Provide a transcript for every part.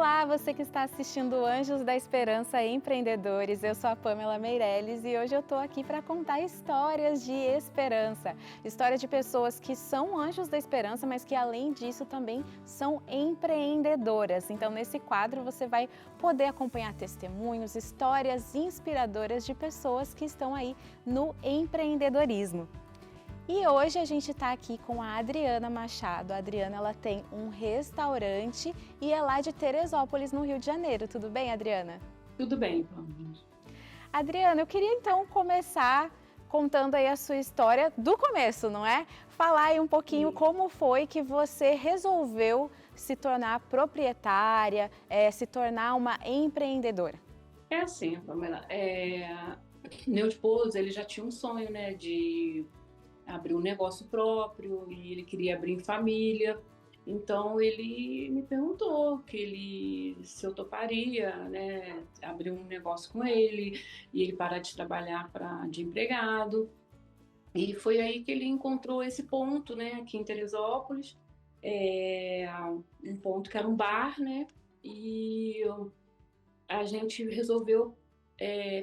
Olá, você que está assistindo Anjos da Esperança Empreendedores. Eu sou a Pamela Meirelles e hoje eu estou aqui para contar histórias de esperança. História de pessoas que são anjos da esperança, mas que além disso também são empreendedoras. Então nesse quadro você vai poder acompanhar testemunhos, histórias inspiradoras de pessoas que estão aí no empreendedorismo. E hoje a gente está aqui com a Adriana Machado. A Adriana, ela tem um restaurante e é lá de Teresópolis, no Rio de Janeiro. Tudo bem, Adriana? Tudo bem, Pamela. Adriana, eu queria então começar contando aí a sua história do começo, não é? Falar aí um pouquinho como foi que você resolveu se tornar proprietária, se tornar uma empreendedora. É assim, Pamela, meu esposo, ele já tinha um sonho, né, de abrir um negócio próprio e ele queria abrir em família. Então ele me perguntou se eu toparia, né, abrir um negócio com ele e ele parar de trabalhar de empregado. E foi aí que ele encontrou esse ponto, né, aqui em Teresópolis, é, um ponto que era um bar, né, e a gente resolveu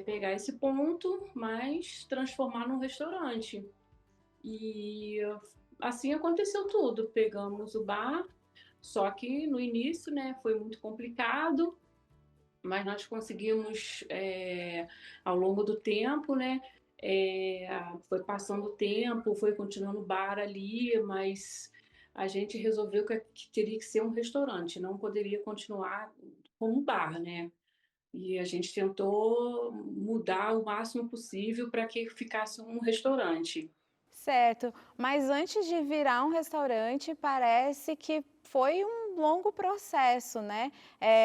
pegar esse ponto, mas transformar num restaurante. E assim aconteceu tudo. Pegamos o bar, só que no início, né, foi muito complicado, mas nós conseguimos, ao longo do tempo, né, é, foi passando o tempo, foi continuando o bar ali, mas a gente resolveu que teria que ser um restaurante, não poderia continuar como bar, né? E a gente tentou mudar o máximo possível para que ficasse um restaurante. Certo, mas antes de virar um restaurante, parece que foi um longo processo, né?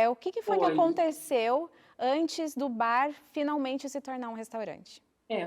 O que foi que Foi. aconteceu antes do bar finalmente se tornar um restaurante?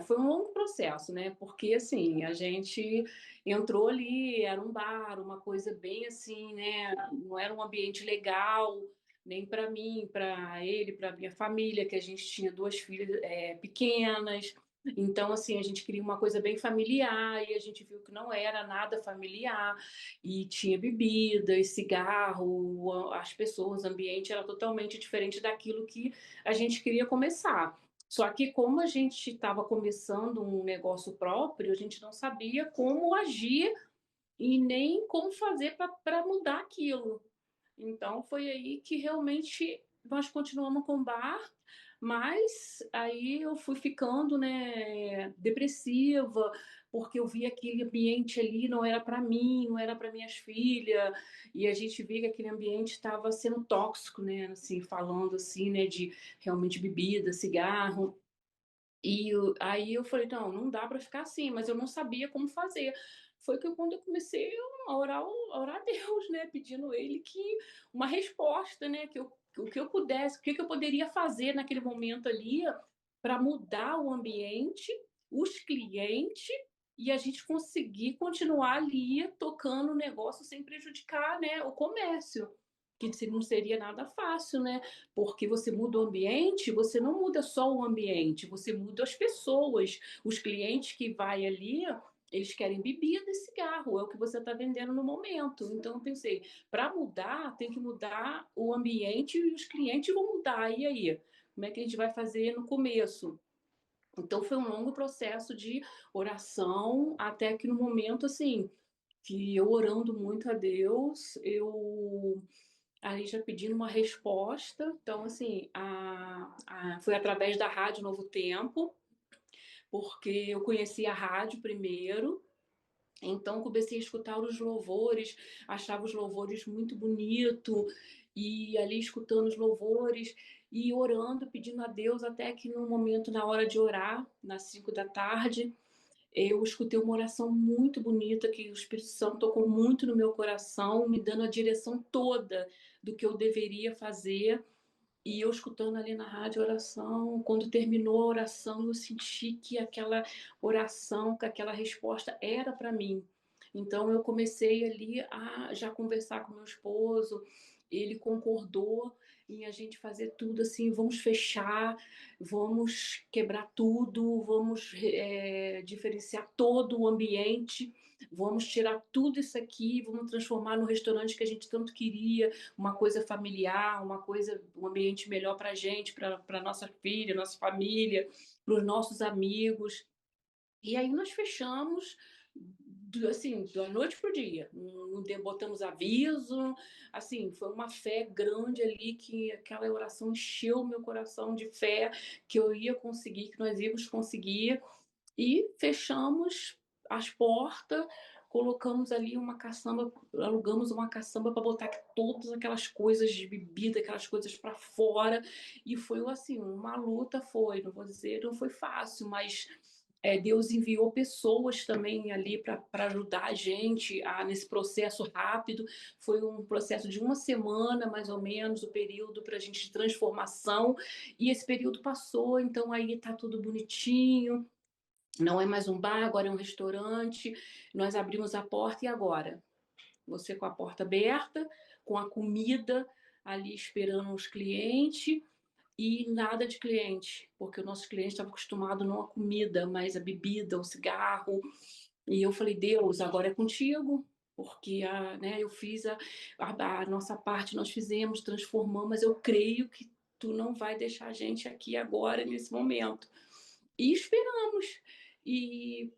Foi um longo processo, né? Porque assim, a gente entrou ali, era um bar, uma coisa bem assim, né? Não era um ambiente legal, nem para mim, para ele, para minha família, que a gente tinha duas filhas pequenas. Então, assim, a gente queria uma coisa bem familiar e a gente viu que não era nada familiar e tinha bebidas, cigarro, as pessoas, o ambiente era totalmente diferente daquilo que a gente queria começar. Só que como a gente estava começando um negócio próprio, a gente não sabia como agir e nem como fazer para mudar aquilo. Então foi aí que realmente nós continuamos com o bar, mas aí eu fui ficando, né, depressiva, porque eu via aquele ambiente ali não era para mim, não era para minhas filhas, e a gente via que aquele ambiente estava sendo tóxico, né, assim, falando assim, né, de realmente bebida, cigarro. Aí eu falei: "Não dá para ficar assim", mas eu não sabia como fazer. Foi que quando eu comecei a orar a Deus, né, pedindo ele que uma resposta, né, o que eu pudesse, o que eu poderia fazer naquele momento ali para mudar o ambiente, os clientes e a gente conseguir continuar ali tocando o negócio sem prejudicar, né, o comércio, que não seria nada fácil, né? Porque você muda o ambiente, você não muda só o ambiente, você muda as pessoas. Os clientes que vai ali, eles querem bebida e cigarro, é o que você está vendendo no momento. Então eu pensei, para mudar, tem que mudar o ambiente e os clientes vão mudar. E aí? Como é que a gente vai fazer no começo? Então foi um longo processo de oração, até que no momento assim, que eu orando muito a Deus, eu aí já pedindo uma resposta. Então, assim, foi através da Rádio Novo Tempo, porque eu conheci a rádio primeiro, então comecei a escutar os louvores, achava os louvores muito bonito, e ali escutando os louvores e orando, pedindo a Deus, até que no momento, na hora de orar, nas 5 da tarde, eu escutei uma oração muito bonita que o Espírito Santo tocou muito no meu coração, me dando a direção toda do que eu deveria fazer. E eu escutando ali na rádio a oração, quando terminou a oração, eu senti que aquela oração, que aquela resposta era para mim. Então eu comecei ali a já conversar com meu esposo ele concordou em a gente fazer tudo assim, vamos fechar, vamos quebrar tudo, vamos diferenciar todo o ambiente, vamos tirar tudo isso aqui, vamos transformar no restaurante que a gente tanto queria, uma coisa familiar, uma coisa, um ambiente melhor para a gente, para nossa filha, nossa família, para os nossos amigos. E aí nós fechamos, assim, da noite para o dia. Não botamos aviso, assim, foi uma fé grande ali, que aquela oração encheu meu coração de fé, que eu ia conseguir, que nós íamos conseguir. E fechamos as portas, colocamos ali uma caçamba, alugamos uma caçamba para botar todas aquelas coisas de bebida, aquelas coisas para fora. E foi assim, uma luta foi, não vou dizer, não foi fácil, mas Deus enviou pessoas também ali para ajudar a gente nesse processo rápido. Foi um processo de uma semana, mais ou menos, o período para a gente de transformação. E esse período passou, então aí está tudo bonitinho. Não é mais um bar, agora é um restaurante. Nós abrimos a porta e agora? Você com a porta aberta, com a comida ali esperando os clientes e nada de cliente, porque o nosso cliente estava acostumado não a comida, mas a bebida, o cigarro. E eu falei, Deus, agora é contigo, porque né, eu fiz a nossa parte, nós fizemos, transformamos, mas eu creio que tu não vai deixar a gente aqui agora, nesse momento. E esperamos. E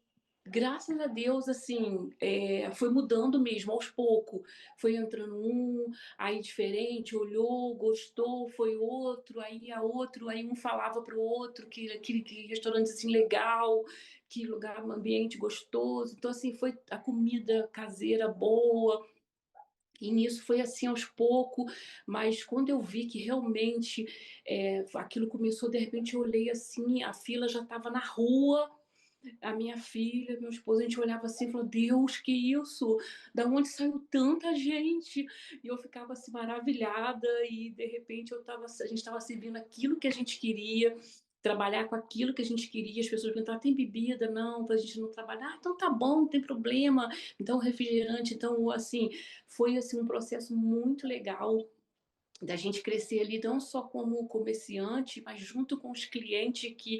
graças a Deus, assim, foi mudando mesmo, aos poucos. Foi entrando aí diferente, olhou, gostou, foi outro, aí a outro, aí um falava para o outro que restaurante assim legal, que lugar, ambiente gostoso. Então, assim, foi a comida caseira boa. E nisso foi assim aos poucos, mas quando eu vi que realmente aquilo começou, de repente eu olhei assim, a fila já estava na rua, a minha filha, meu esposo, a gente olhava assim e falou, Deus, que isso? Da onde saiu tanta gente? E eu ficava assim maravilhada e de repente a gente estava servindo aquilo que a gente queria, trabalhar com aquilo que a gente queria. As pessoas perguntavam, tem bebida? Não, para a gente não trabalhar. Ah, então tá bom, não tem problema. Então refrigerante, então assim, foi assim um processo muito legal da gente crescer ali não só como comerciante, mas junto com os clientes que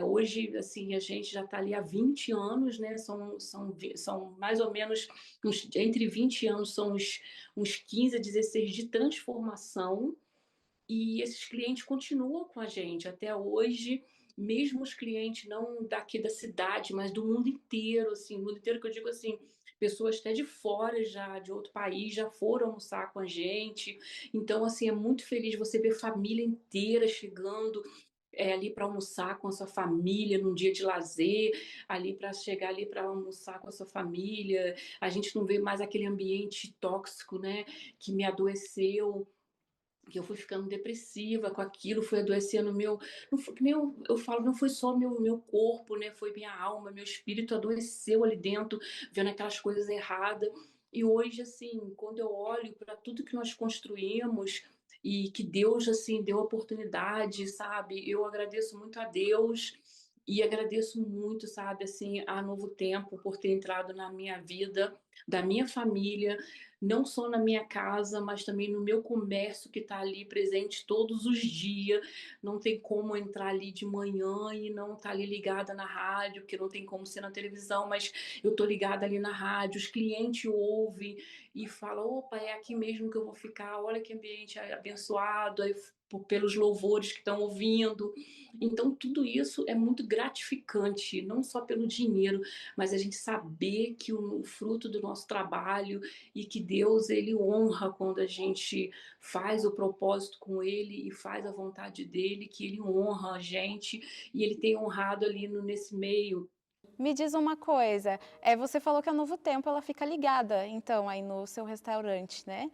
hoje assim a gente já está ali há 20 anos, né? São mais ou menos entre 20 anos, são uns 15 a 16 de transformação, e esses clientes continuam com a gente até hoje, mesmo os clientes não daqui da cidade, mas do mundo inteiro, assim, mundo inteiro que eu digo assim, pessoas até de fora já, de outro país, já foram almoçar com a gente. Então, assim, é muito feliz você ver família inteira chegando ali para almoçar com a sua família num dia de lazer, ali para chegar ali para almoçar com a sua família. A gente não vê mais aquele ambiente tóxico, né, que me adoeceu, que eu fui ficando depressiva com aquilo, fui adoecendo meu, não foi, que nem eu falo, não foi só meu corpo, né? Foi minha alma, meu espírito adoeceu ali dentro, vendo aquelas coisas erradas. E hoje, assim, quando eu olho para tudo que nós construímos e que Deus, assim, deu oportunidade, sabe? Eu agradeço muito a Deus e agradeço muito, sabe, assim, a Novo Tempo por ter entrado na minha vida, da minha família, não só na minha casa, mas também no meu comércio que está ali presente todos os dias. Não tem como entrar ali de manhã e não estar ali ligada na rádio, porque não tem como ser na televisão, mas eu estou ligada ali na rádio, os clientes ouvem e falam, opa, é aqui mesmo que eu vou ficar, olha que ambiente abençoado, aí, pelos louvores que estão ouvindo. Então, tudo isso é muito gratificante, não só pelo dinheiro, mas a gente saber que o fruto do nosso trabalho e que Deus, ele honra quando a gente faz o propósito com ele e faz a vontade dele, que ele honra a gente e ele tem honrado ali nesse meio. Me diz uma coisa, você falou que a Novo Tempo ela fica ligada, então, aí no seu restaurante, né?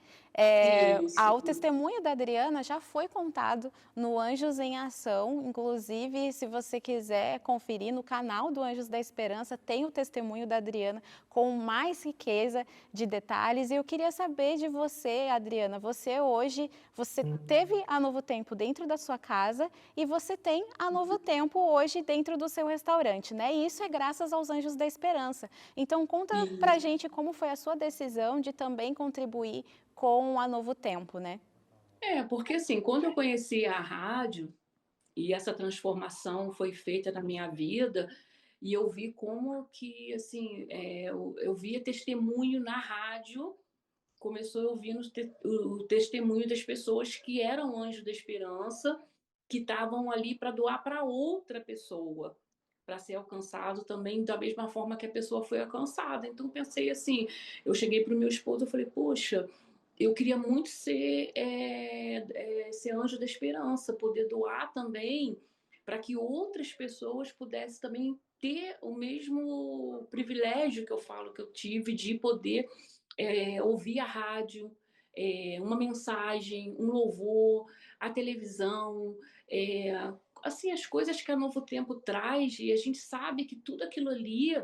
Isso. O testemunho da Adriana já foi contado no Anjos em Ação, inclusive, se você quiser conferir no canal do Anjos da Esperança, tem o testemunho da Adriana com mais riqueza de detalhes. E eu queria saber de você, Adriana, você teve a Novo Tempo dentro da sua casa e você tem a Novo Tempo hoje dentro do seu restaurante, né? E isso é graças aos Anjos da Esperança. Então, conta pra Isso. gente como foi a sua decisão de também contribuir com a Novo Tempo, né? Porque assim, quando eu conheci a rádio e essa transformação foi feita na minha vida, e eu vi como que, assim, eu via testemunho na rádio, começou ouvindo o testemunho das pessoas que eram anjos da esperança, que estavam ali para doar para outra pessoa, para ser alcançado também da mesma forma que a pessoa foi alcançada. Então pensei assim, eu cheguei para o meu esposo, eu falei, poxa, eu queria muito ser anjo da esperança, poder doar também para que outras pessoas pudessem também ter o mesmo privilégio que eu falo que eu tive de poder ouvir a rádio, uma mensagem, um louvor, a televisão, assim, as coisas que a Novo Tempo traz, e a gente sabe que tudo aquilo ali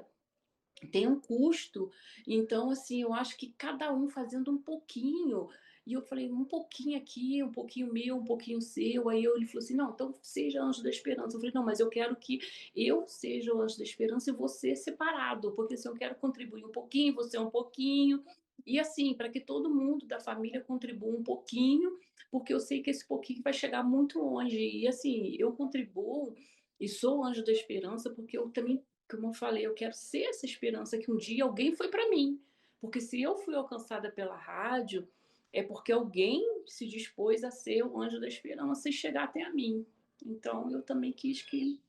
tem um custo. Então, assim, eu acho que cada um fazendo um pouquinho. E eu falei, um pouquinho aqui, um pouquinho meu, um pouquinho seu. Aí ele falou assim: não, então seja anjo da esperança. Eu falei, não, mas eu quero que eu seja o anjo da esperança e você separado, porque assim, eu quero contribuir um pouquinho, você um pouquinho. E assim, para que todo mundo da família contribua um pouquinho, porque eu sei que esse pouquinho vai chegar muito longe. E assim, eu contribuo e sou o anjo da esperança porque eu também, como eu falei, eu quero ser essa esperança que um dia alguém foi para mim. Porque se eu fui alcançada pela rádio, é porque alguém se dispôs a ser o anjo da esperança e chegar até a mim. Então eu também quis que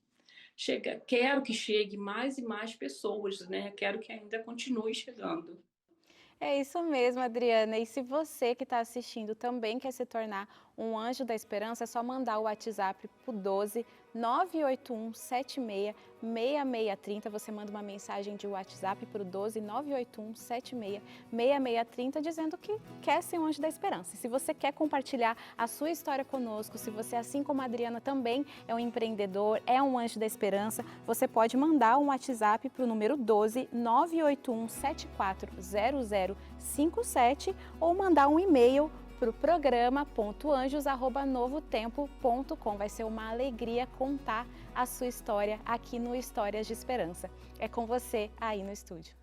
quero que chegue mais e mais pessoas, né? Quero que ainda continue chegando. É isso mesmo, Adriana. E se você que está assistindo também quer se tornar um anjo da esperança, é só mandar o WhatsApp para o 12 981 76 6630. Você manda uma mensagem de WhatsApp para o 12 981 76 6630 dizendo que quer ser um anjo da esperança. E se você quer compartilhar a sua história conosco, se você, assim como a Adriana, também é um empreendedor, é um anjo da esperança, você pode mandar um WhatsApp para o número 12 981 740057 ou mandar um e-mail para o programa.anjos@novotempo.com. Vai ser uma alegria contar a sua história aqui no Histórias de Esperança. É com você aí no estúdio.